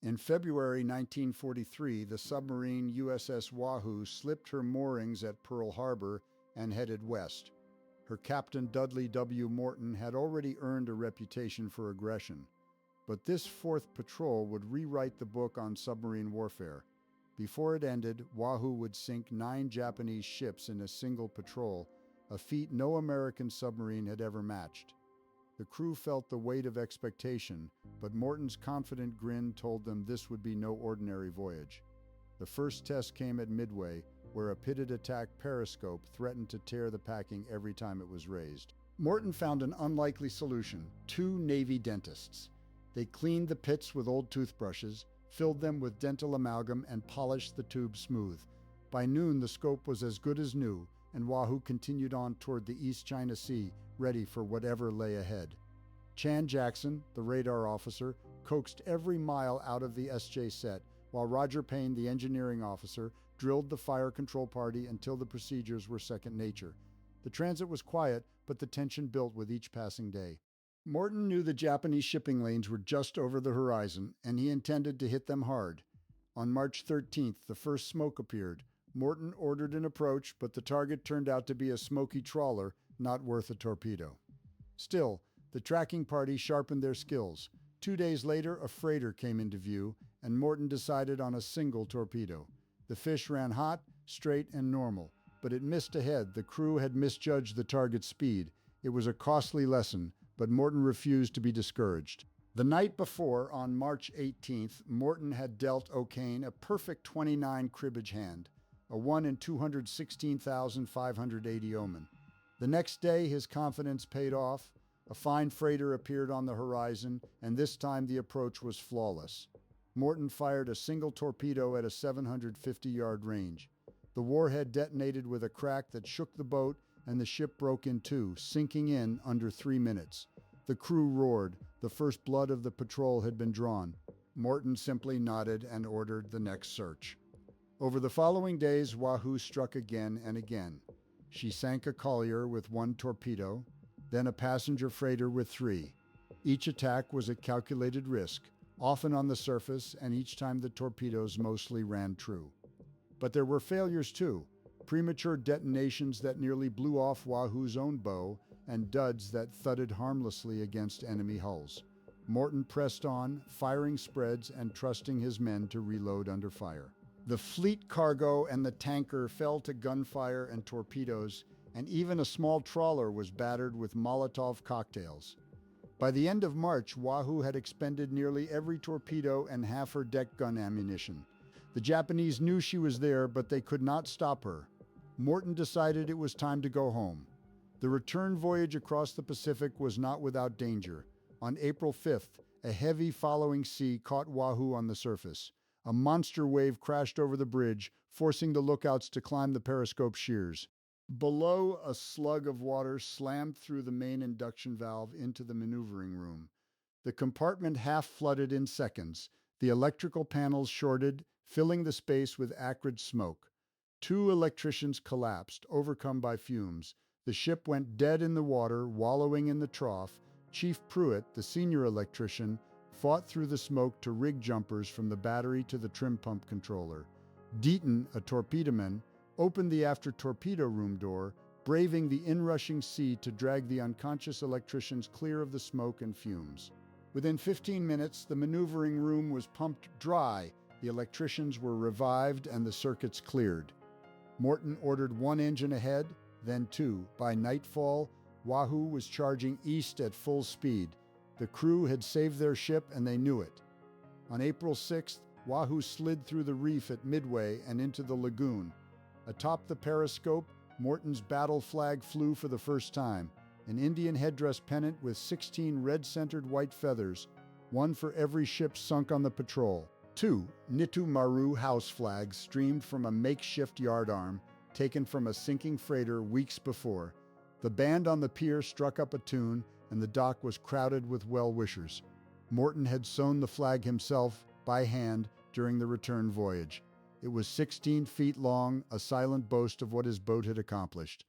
In February 1943, the submarine USS Wahoo slipped her moorings at Pearl Harbor and headed west. Her captain, Dudley W. Morton, had already earned a reputation for aggression. But this fourth patrol would rewrite the book on submarine warfare. Before it ended, Wahoo would sink 9 Japanese ships in a single patrol, a feat no American submarine had ever matched. The crew felt the weight of expectation, but Morton's confident grin told them this would be no ordinary voyage. The first test came at Midway, where a pitted attack periscope threatened to tear the packing every time it was raised. Morton found an unlikely solution: 2 Navy dentists. They cleaned the pits with old toothbrushes, filled them with dental amalgam, and polished the tubes smooth. By noon, the scope was as good as new, and Wahoo continued on toward the East China Sea, ready for whatever lay ahead. Chan Jackson, the radar officer, coaxed every mile out of the SJ set, while Roger Payne, the engineering officer, drilled the fire control party until the procedures were second nature. The transit was quiet, but the tension built with each passing day. Morton knew the Japanese shipping lanes were just over the horizon, and he intended to hit them hard. On March 13th, the first smoke appeared. Morton ordered an approach, but the target turned out to be a smoky trawler, not worth a torpedo. Still, the tracking party sharpened their skills. 2 days later, a freighter came into view, and Morton decided on a single torpedo. The fish ran hot, straight, and normal, but it missed ahead. The crew had misjudged the target's speed. It was a costly lesson, but Morton refused to be discouraged. The night before, on March 18th, Morton had dealt O'Kane a perfect 29 cribbage hand, a 1 in 216,580 omen. The next day, his confidence paid off. A fine freighter appeared on the horizon, and this time the approach was flawless. Morton fired a single torpedo at a 750-yard range. The warhead detonated with a crack that shook the boat, and the ship broke in two, sinking in under 3 minutes. The crew roared. The first blood of the patrol had been drawn. Morton simply nodded and ordered the next search. Over the following days, Wahoo struck again and again. She sank a collier with 1 torpedo, then a passenger freighter with 3. Each attack was a calculated risk, often on the surface, and each time the torpedoes mostly ran true. But there were failures too, premature detonations that nearly blew off Wahoo's own bow, and duds that thudded harmlessly against enemy hulls. Morton pressed on, firing spreads and trusting his men to reload under fire. The fleet cargo and the tanker fell to gunfire and torpedoes, and even a small trawler was battered with Molotov cocktails. By the end of March, Wahoo had expended nearly every torpedo and half her deck gun ammunition. The Japanese knew she was there, but they could not stop her. Morton decided it was time to go home. The return voyage across the Pacific was not without danger. On April 5th, a heavy following sea caught Wahoo on the surface. A monster wave crashed over the bridge, forcing the lookouts to climb the periscope shears. Below, a slug of water slammed through the main induction valve into the maneuvering room. The compartment half flooded in seconds. The electrical panels shorted, filling the space with acrid smoke. 2 electricians collapsed, overcome by fumes. The ship went dead in the water, wallowing in the trough. Chief Pruitt, the senior electrician, fought through the smoke to rig jumpers from the battery to the trim pump controller. Deaton, a torpedoman, opened the after torpedo room door, braving the inrushing sea to drag the unconscious electricians clear of the smoke and fumes. Within 15 minutes, the maneuvering room was pumped dry, the electricians were revived, and the circuits cleared. Morton ordered 1 engine ahead, then 2. By nightfall, Wahoo was charging east at full speed. The crew had saved their ship, and they knew it. On April 6th, Wahoo slid through the reef at Midway and into the lagoon. Atop the periscope, Morton's battle flag flew for the first time, an Indian headdress pennant with 16 red-centered white feathers, 1 for every ship sunk on the patrol. 2 Nitu Maru house flags streamed from a makeshift yardarm, taken from a sinking freighter weeks before. The band on the pier struck up a tune, and the dock was crowded with well-wishers. Morton had sewn the flag himself, by hand, during the return voyage. It was 16 feet long, a silent boast of what his boat had accomplished.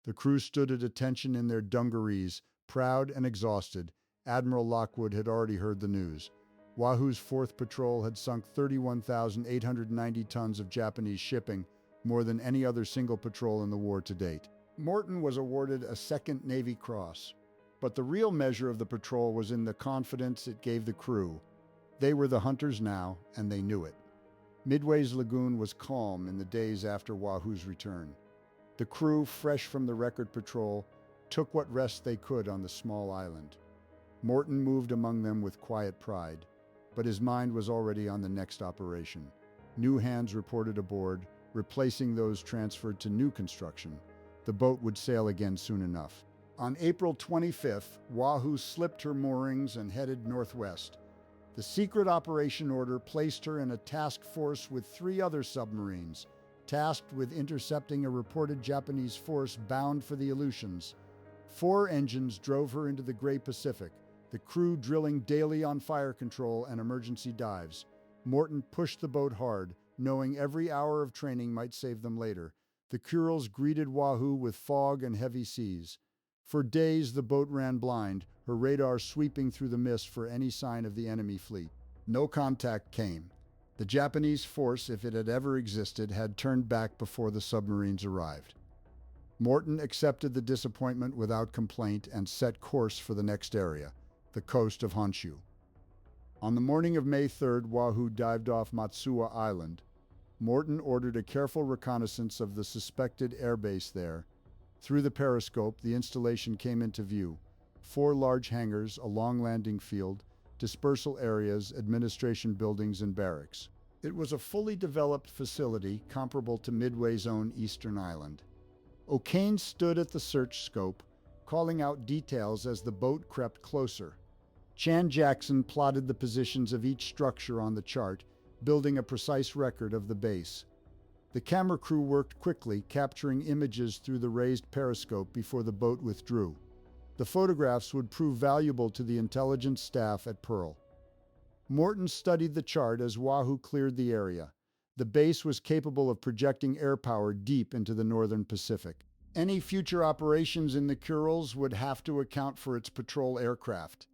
The crew stood at attention in their dungarees, proud and exhausted. Admiral Lockwood had already heard the news. Wahoo's 4th Patrol had sunk 31,890 tons of Japanese shipping, more than any other single patrol in the war to date. Morton was awarded a 2nd Navy Cross, but the real measure of the patrol was in the confidence it gave the crew. They were the hunters now, and they knew it. Midway's lagoon was calm in the days after Wahoo's return. The crew, fresh from the record patrol, took what rest they could on the small island. Morton moved among them with quiet pride, but his mind was already on the next operation. New hands reported aboard, replacing those transferred to new construction. The boat would sail again soon enough. On April 25th, Wahoo slipped her moorings and headed northwest. The secret operation order placed her in a task force with 3 other submarines, tasked with intercepting a reported Japanese force bound for the Aleutians. 4 engines drove her into the Great Pacific, the crew drilling daily on fire control and emergency dives. Morton pushed the boat hard, knowing every hour of training might save them later. The Kurils greeted Wahoo with fog and heavy seas. For days, the boat ran blind, her radar sweeping through the mist for any sign of the enemy fleet. No contact came. The Japanese force, if it had ever existed, had turned back before the submarines arrived. Morton accepted the disappointment without complaint and set course for the next area, the coast of Honshu. On the morning of May 3rd, Wahoo dived off Matsuwa Island. Morton ordered a careful reconnaissance of the suspected airbase there. Through the periscope, the installation came into view. 4 large hangars, a long landing field, dispersal areas, administration buildings, and barracks. It was a fully developed facility comparable to Midway's own Eastern Island. O'Kane stood at the search scope, calling out details as the boat crept closer. Chan Jackson plotted the positions of each structure on the chart, building a precise record of the base. The camera crew worked quickly, capturing images through the raised periscope before the boat withdrew. The photographs would prove valuable to the intelligence staff at Pearl. Morton studied the chart as Wahoo cleared the area. The base was capable of projecting air power deep into the northern Pacific. Any future operations in the Kurils would have to account for its patrol aircraft.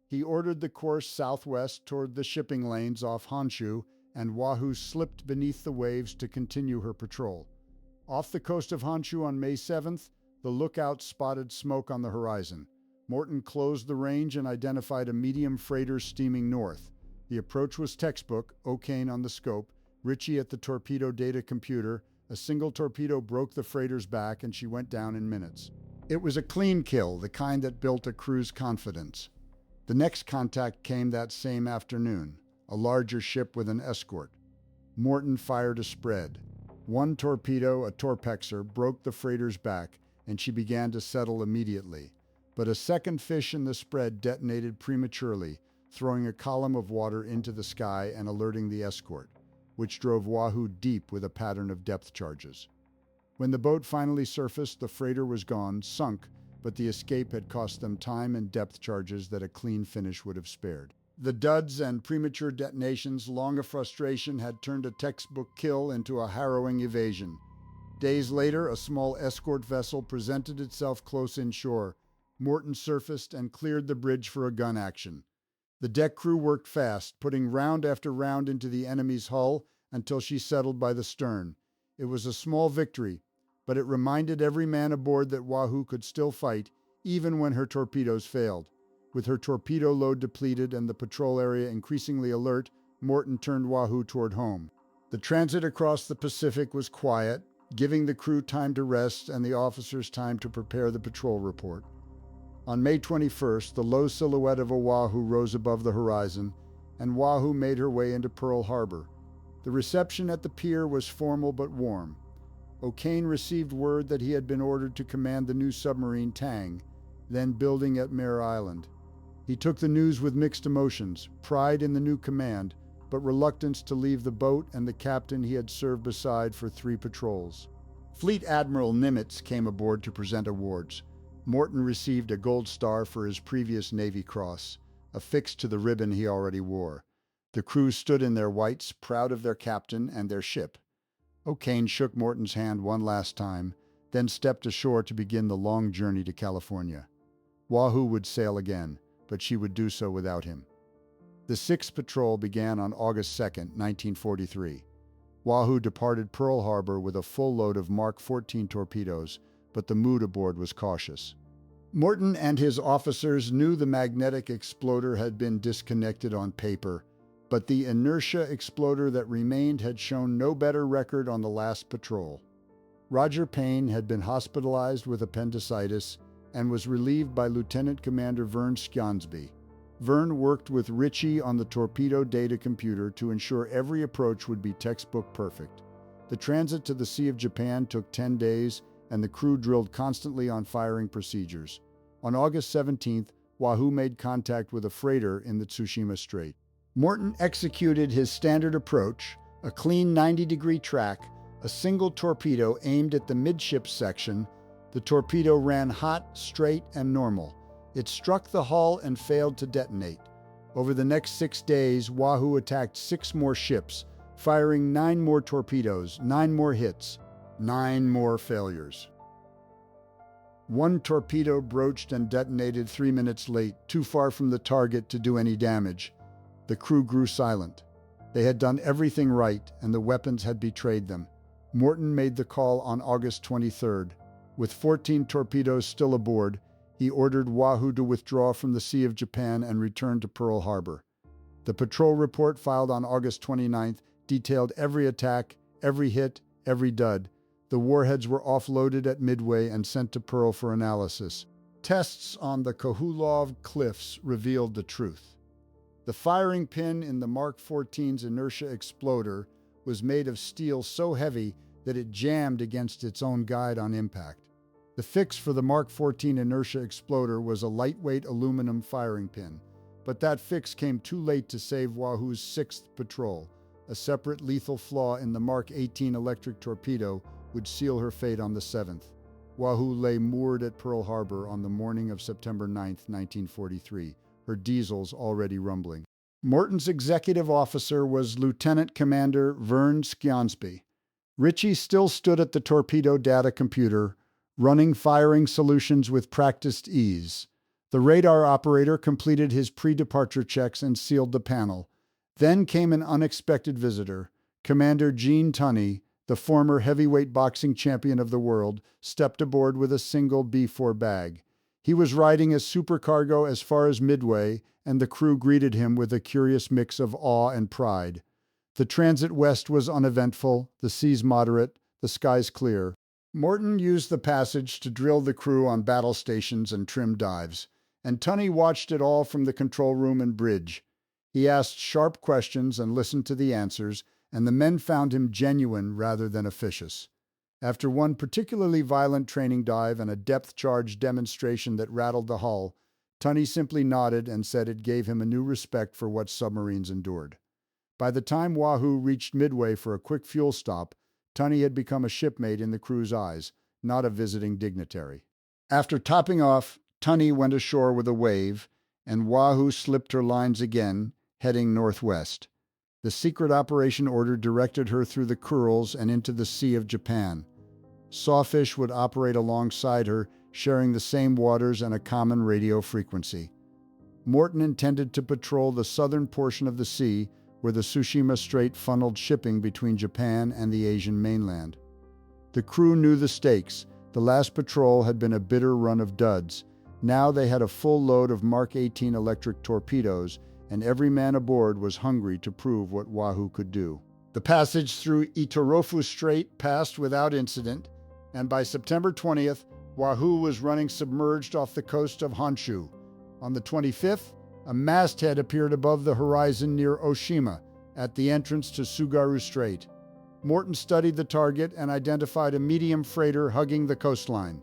He ordered the course southwest toward the shipping lanes off Honshu, and Wahoo slipped beneath the waves to continue her patrol. Off the coast of Honshu on May 7th, the lookout spotted smoke on the horizon. Morton closed the range and identified a medium freighter steaming north. The approach was textbook, O'Kane on the scope, Ritchie at the torpedo data computer. A single torpedo broke the freighter's back and she went down in minutes. It was a clean kill, the kind that built a crew's confidence. The next contact came that same afternoon, a larger ship with an escort. Morton fired a spread. 1 torpedo, a torpexer, broke the freighter's back, and she began to settle immediately. But a second fish in the spread detonated prematurely, throwing a column of water into the sky and alerting the escort, which drove Wahoo deep with a pattern of depth charges. When the boat finally surfaced, the freighter was gone, sunk, but the escape had cost them time and depth charges that a clean finish would have spared. The duds and premature detonations, long a frustration, had turned a textbook kill into a harrowing evasion. Days later, a small escort vessel presented itself close inshore. Morton surfaced and cleared the bridge for a gun action. The deck crew worked fast, putting round after round into the enemy's hull until she settled by the stern. It was a small victory, but it reminded every man aboard that Wahoo could still fight, even when her torpedoes failed. With her torpedo load depleted and the patrol area increasingly alert, Morton turned Wahoo toward home. The transit across the Pacific was quiet, giving the crew time to rest and the officers time to prepare the patrol report. On May 21st, the low silhouette of a Wahoo rose above the horizon, and Wahoo made her way into Pearl Harbor. The reception at the pier was formal but warm. O'Kane received word that he had been ordered to command the new submarine Tang, then building at Mare Island. He took the news with mixed emotions, pride in the new command, but reluctance to leave the boat and the captain he had served beside for 3 patrols. Fleet Admiral Nimitz came aboard to present awards. Morton received a gold star for his previous Navy Cross, affixed to the ribbon he already wore. The crew stood in their whites, proud of their captain and their ship. O'Kane shook Morton's hand one last time, then stepped ashore to begin the long journey to California. Wahoo would sail again, but she would do so without him. The sixth patrol began on August 2, 1943. Wahoo departed Pearl Harbor with a full load of Mark 14 torpedoes, but the mood aboard was cautious. Morton and his officers knew the magnetic exploder had been disconnected on paper, but the inertia exploder that remained had shown no better record on the last patrol. Roger Payne had been hospitalized with appendicitis and was relieved by Lieutenant Commander Vern Skjonsby. Vern worked with Ritchie on the torpedo data computer to ensure every approach would be textbook perfect. The transit to the Sea of Japan took 10 days, and the crew drilled constantly on firing procedures. On August 17th, Wahoo made contact with a freighter in the Tsushima Strait. Morton executed his standard approach, a clean 90-degree track, a single torpedo aimed at the midship section. The torpedo ran hot, straight, and normal. It struck the hull and failed to detonate. Over the next 6 days, Wahoo attacked 6 more ships, firing 9 more torpedoes, 9 more hits, 9 more failures. One torpedo broached and detonated 3 minutes late, too far from the target to do any damage. The crew grew silent. They had done everything right, and the weapons had betrayed them. Morton made the call on August 23rd. With 14 torpedoes still aboard, he ordered Wahoo to withdraw from the Sea of Japan and return to Pearl Harbor. The patrol report filed on August 29th detailed every attack, every hit, every dud. The warheads were offloaded at Midway and sent to Pearl for analysis. Tests on the Kohulov cliffs revealed the truth. The firing pin in the Mark 14's inertia exploder was made of steel so heavy that it jammed against its own guide on impact. The fix for the Mark 14 inertia exploder was a lightweight aluminum firing pin, but that fix came too late to save Wahoo's 6th patrol. A separate lethal flaw in the Mark 18 electric torpedo would seal her fate on the 7th. Wahoo lay moored at Pearl Harbor on the morning of September 9, 1943, her diesels already rumbling. Morton's executive officer was Lieutenant Commander Vern Skjonsby. Ritchie still stood at the torpedo data computer, running firing solutions with practiced ease. The radar operator completed his pre-departure checks and sealed the panel. Then came an unexpected visitor. Commander Gene Tunney, the former heavyweight boxing champion of the world, stepped aboard with a single B-4 bag. He was riding a supercargo as far as Midway, and the crew greeted him with a curious mix of awe and pride. The transit west was uneventful, the seas moderate, the skies clear. Morton used the passage to drill the crew on battle stations and trim dives, and Tunney watched it all from the control room and bridge. He asked sharp questions and listened to the answers, and the men found him genuine rather than officious. After one particularly violent training dive and a depth charge demonstration that rattled the hull, Tunney simply nodded and said it gave him a new respect for what submarines endured. By the time Wahoo reached Midway for a quick fuel stop, Tunney had become a shipmate in the crew's eyes, not a visiting dignitary. After topping off, Tunney went ashore with a wave, and Wahoo slipped her lines again, heading northwest. The secret operation order directed her through the Kurils and into the Sea of Japan. Sawfish would operate alongside her, sharing the same waters and a common radio frequency. Morton intended to patrol the southern portion of the sea, where the Tsushima Strait funneled shipping between Japan and the Asian mainland. The crew knew the stakes. The last patrol had been a bitter run of duds. Now they had a full load of Mark 18 electric torpedoes, and every man aboard was hungry to prove what Wahoo could do. The passage through Itorofu Strait passed without incident, and by September 20th, Wahoo was running submerged off the coast of Honshu. On the 25th, a masthead appeared above the horizon near Oshima, at the entrance to Tsugaru Strait. Morton studied the target and identified a medium freighter hugging the coastline.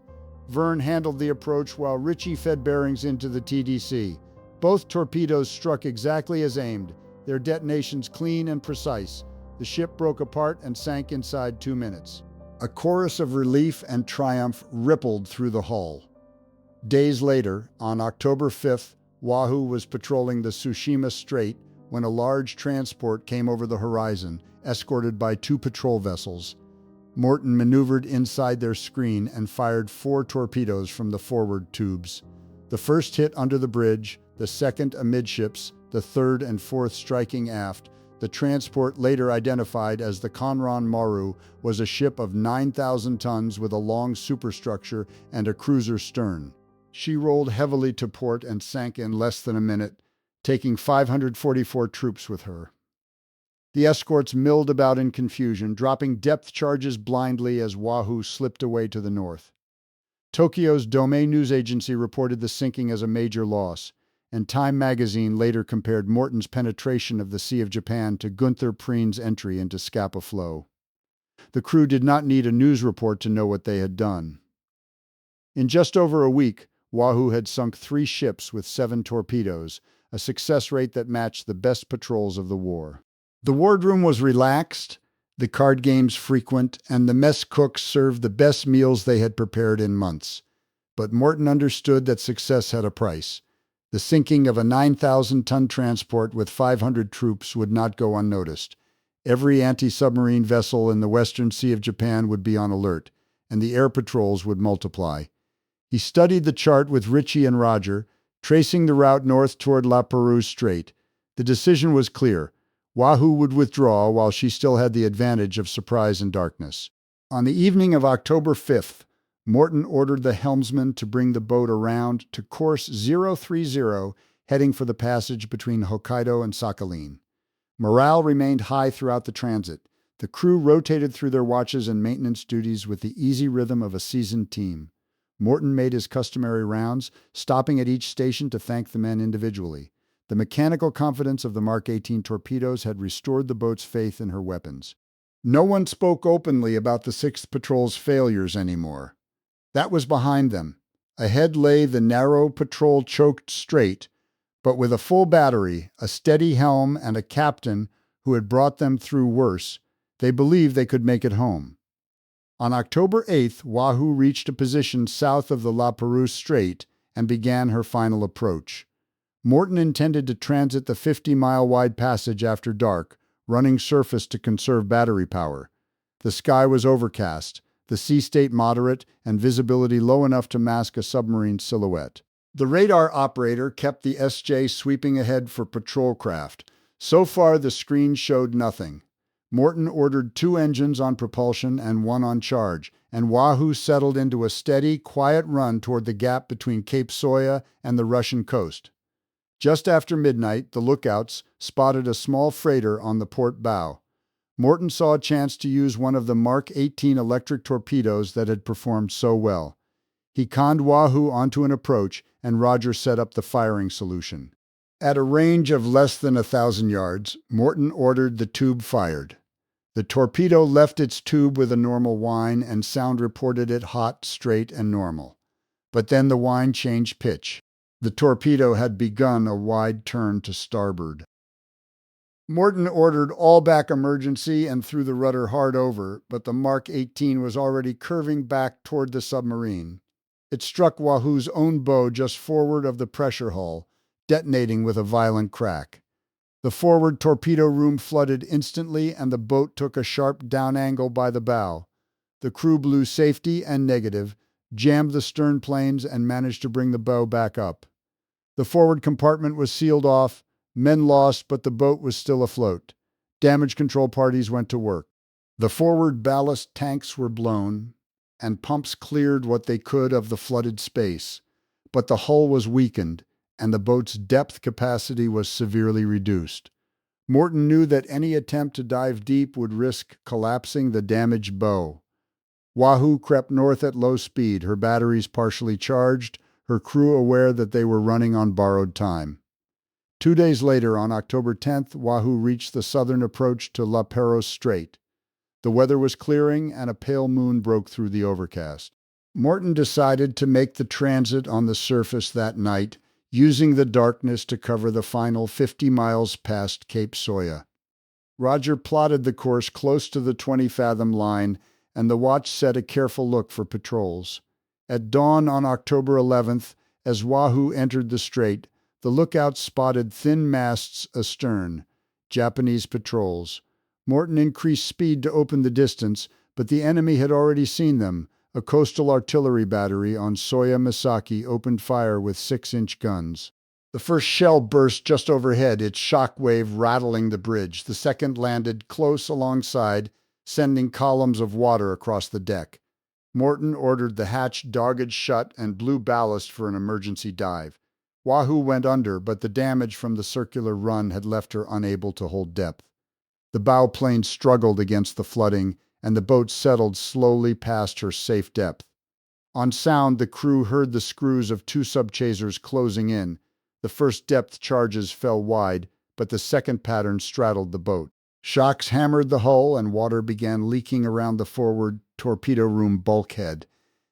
Vern handled the approach while Ritchie fed bearings into the TDC. Both torpedoes struck exactly as aimed, their detonations clean and precise. The ship broke apart and sank inside 2 minutes. A chorus of relief and triumph rippled through the hull. Days later, on October 5th, Wahoo was patrolling the Tsushima Strait when a large transport came over the horizon, escorted by 2 patrol vessels. Morton maneuvered inside their screen and fired 4 torpedoes from the forward tubes. The first hit under the bridge, the second amidships, the third and fourth striking aft. The transport, later identified as the Conran Maru, was a ship of 9,000 tons with a long superstructure and a cruiser stern. She rolled heavily to port and sank in less than a minute, taking 544 troops with her. The escorts milled about in confusion, dropping depth charges blindly as Wahoo slipped away to the north. Tokyo's Domei news agency reported the sinking as a major loss, and Time magazine later compared Morton's penetration of the Sea of Japan to Gunther Preen's entry into Scapa Flow. The crew did not need a news report to know what they had done. In just over a week, Wahoo had sunk 3 ships with 7 torpedoes, a success rate that matched the best patrols of the war. The wardroom was relaxed, the card games frequent, and the mess cooks served the best meals they had prepared in months. But Morton understood that success had a price. The sinking of a 9,000-ton transport with 500 troops would not go unnoticed. Every anti-submarine vessel in the Western Sea of Japan would be on alert, and the air patrols would multiply. He studied the chart with Ritchie and Roger, tracing the route north toward La Perouse Strait. The decision was clear. Wahoo would withdraw while she still had the advantage of surprise and darkness. On the evening of October 5th, Morton ordered the helmsman to bring the boat around to course 030, heading for the passage between Hokkaido and Sakhalin. Morale remained high throughout the transit. The crew rotated through their watches and maintenance duties with the easy rhythm of a seasoned team. Morton made his customary rounds, stopping at each station to thank the men individually. The mechanical confidence of the Mark 18 torpedoes had restored the boat's faith in her weapons. No one spoke openly about the 6th Patrol's failures anymore. That was behind them. Ahead lay the narrow patrol-choked strait, but with a full battery, a steady helm, and a captain who had brought them through worse, they believed they could make it home. On October 8th, Wahoo reached a position south of the La Perouse Strait and began her final approach. Morton intended to transit the 50-mile-wide passage after dark, running surface to conserve battery power. The sky was overcast, the sea state moderate, and visibility low enough to mask a submarine silhouette. The radar operator kept the SJ sweeping ahead for patrol craft. So far, the screen showed nothing. Morton ordered 2 engines on propulsion and 1 on charge, and Wahoo settled into a steady, quiet run toward the gap between Cape Soya and the Russian coast. Just after midnight, the lookouts spotted a small freighter on the port bow. Morton saw a chance to use one of the Mark 18 electric torpedoes that had performed so well. He conned Wahoo onto an approach, and Roger set up the firing solution. At a range of less than 1,000 yards, Morton ordered the tube fired. The torpedo left its tube with a normal whine, and sound reported it hot, straight, and normal. But then the whine changed pitch. The torpedo had begun a wide turn to starboard. Morton ordered all back emergency and threw the rudder hard over, but the Mark 18 was already curving back toward the submarine. It struck Wahoo's own bow just forward of the pressure hull, detonating with a violent crack. The forward torpedo room flooded instantly, and the boat took a sharp down angle by the bow. The crew blew safety and negative, jammed the stern planes, and managed to bring the bow back up. The forward compartment was sealed off, men lost, but the boat was still afloat. Damage control parties went to work. The forward ballast tanks were blown, and pumps cleared what they could of the flooded space. But the hull was weakened, and the boat's depth capacity was severely reduced. Morton knew that any attempt to dive deep would risk collapsing the damaged bow. Wahoo crept north at low speed, her batteries partially charged, her crew aware that they were running on borrowed time. 2 days later, on October 10th, Wahoo reached the southern approach to La Perouse Strait. The weather was clearing, and a pale moon broke through the overcast. Morton decided to make the transit on the surface that night, using the darkness to cover the final 50 miles past Cape Soya. Roger plotted the course close to the 20-fathom line, and the watch set a careful look for patrols. At dawn on October 11th, as Wahoo entered the strait, the lookouts spotted thin masts astern, Japanese patrols. Morton increased speed to open the distance, but the enemy had already seen them. A coastal artillery battery on Soya Misaki opened fire with 6-inch guns. The first shell burst just overhead, its shock wave rattling the bridge. The second landed close alongside, sending columns of water across the deck. Morton ordered the hatch dogged shut and blew ballast for an emergency dive. Wahoo went under, but the damage from the circular run had left her unable to hold depth. The bow plane struggled against the flooding, and the boat settled slowly past her safe depth. On sound, the crew heard the screws of two subchasers closing in. The first depth charges fell wide, but the second pattern straddled the boat. Shocks hammered the hull, and water began leaking around the forward torpedo room bulkhead.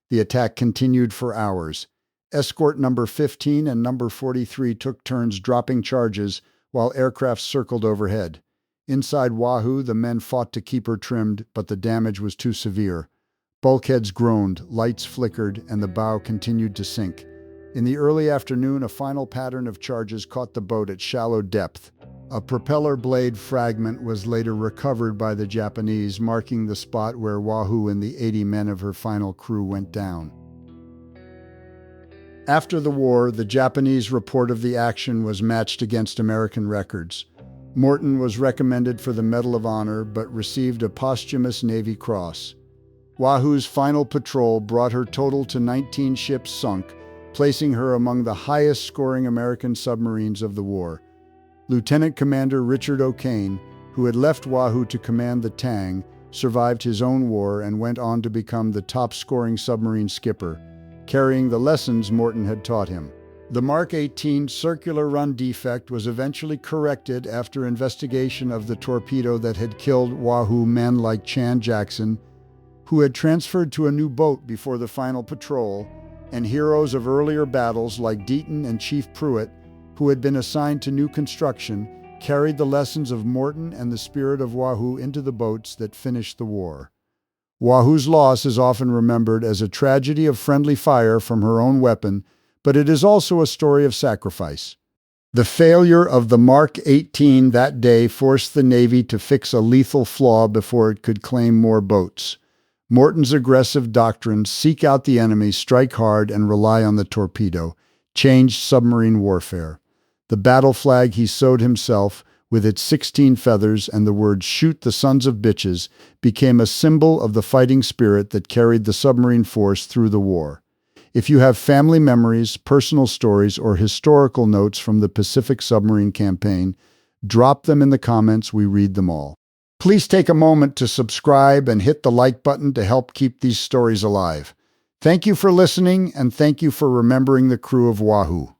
The attack continued for hours. Escort number 15 and number 43 took turns dropping charges while aircraft circled overhead. Inside Wahoo, the men fought to keep her trimmed, but the damage was too severe. Bulkheads groaned, lights flickered, and the bow continued to sink. In the early afternoon, a final pattern of charges caught the boat at shallow depth. A propeller blade fragment was later recovered by the Japanese, marking the spot where Wahoo and the 80 men of her final crew went down. After the war, the Japanese report of the action was matched against American records. Morton was recommended for the Medal of Honor, but received a posthumous Navy Cross. Wahoo's final patrol brought her total to 19 ships sunk, placing her among the highest-scoring American submarines of the war. Lieutenant Commander Richard O'Kane, who had left Wahoo to command the Tang, survived his own war and went on to become the top-scoring submarine skipper, carrying the lessons Morton had taught him. The Mark 18 circular run defect was eventually corrected after investigation of the torpedo that had killed Wahoo men like Chan Jackson, who had transferred to a new boat before the final patrol, and heroes of earlier battles like Deaton and Chief Pruitt, who had been assigned to new construction, carried the lessons of Morton and the spirit of Wahoo into the boats that finished the war. Wahoo's loss is often remembered as a tragedy of friendly fire from her own weapon, but it is also a story of sacrifice. The failure of the Mark 18 that day forced the Navy to fix a lethal flaw before it could claim more boats. Morton's aggressive doctrine, seek out the enemy, strike hard, and rely on the torpedo, changed submarine warfare. The battle flag he sewed himself, with its 16 feathers and the words "Shoot the sons of bitches," became a symbol of the fighting spirit that carried the submarine force through the war. If you have family memories, personal stories, or historical notes from the Pacific submarine campaign, drop them in the comments. We read them all. Please take a moment to subscribe and hit the like button to help keep these stories alive. Thank you for listening, and thank you for remembering the crew of Wahoo.